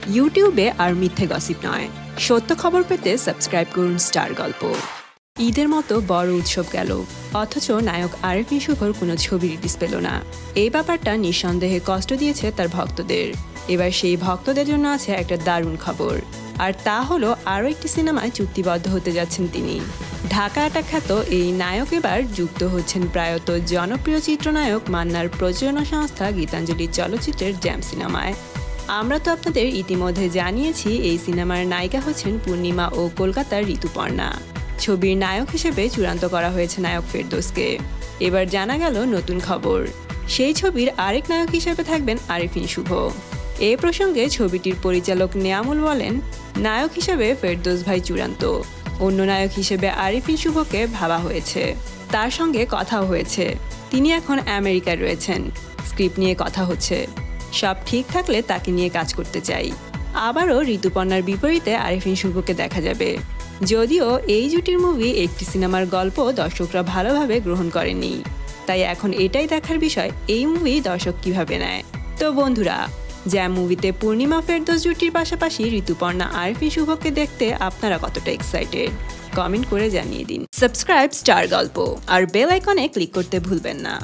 ইউটিউবে আর মিথ্যে গসিপ নয়, সত্য খবর পেতে সাবস্ক্রাইব করুন স্টার গল্প। ঈদের মতো বড় উৎসব গেল, অথচ নায়ক আরিফিন শুভর কোনো ছবি রিলিজ পেল না। এই ব্যাপারটা নিঃসন্দেহে কষ্ট দিয়েছে তার ভক্তদের। এবার সেই ভক্তদের জন্য আছে একটা দারুণ খবর, আর তা হলো আরও একটি সিনেমায় চুক্তিবদ্ধ হতে যাচ্ছেন তিনি। ঢাকা অ্যাটাক খ্যাত এই নায়ক এবার যুক্ত হচ্ছেন প্রয়াত জনপ্রিয় চিত্রনায়ক মান্নার প্রযোজনা সংস্থা গীতাঞ্জলি চলচ্চিত্রের জ্যাম সিনেমায়। আমরা তো আপনাদের ইতিমধ্যে জানিয়েছি এই সিনেমার নায়িকা হচ্ছেন পূর্ণিমা ও কলকাতার ঋতুপর্ণা। ছবির নায়ক হিসেবে চূড়ান্ত করা হয়েছে নায়ক ফেরদৌসকে। এবার জানা গেল নতুন খবর, সেই ছবির আরেক নায়ক হিসেবে থাকবেন আরিফিন শুভ। এ প্রসঙ্গে ছবিটির পরিচালক নেয়ামুল বলেন, নায়ক হিসেবে ফেরদৌস ভাই চূড়ান্ত, অন্য নায়ক হিসেবে আরিফিন শুভকে ভাবা হয়েছে, তার সঙ্গে কথাও হয়েছে। তিনি এখন আমেরিকায় রয়েছেন, স্ক্রিপ্ট নিয়ে কথা হচ্ছে, সব ঠিক থাকলে তাকে নিয়ে কাজ করতে চাই। আবারও ঋতুপর্ণার বিপরীতে আরিফিন শুভকে দেখা যাবে। যদিও এই জুটির মুভি একটি সিনেমার গল্প দর্শকরা ভালোভাবে গ্রহণ করেনি, তাই এখন এটাই দেখার বিষয় এই মুভি দর্শক কিভাবে নেয়। তো বন্ধুরা, জ্যাম মুভিতে পূর্ণিমা ফেরদৌস জুটির পাশাপাশি ঋতুপর্ণা আরিফিন শুভকে দেখতে আপনারা কতটা এক্সাইটেড কমেন্ট করে জানিয়ে দিন। সাবস্ক্রাইব স্টার গল্প আর বেল আইকনে ক্লিক করতে ভুলবেন না।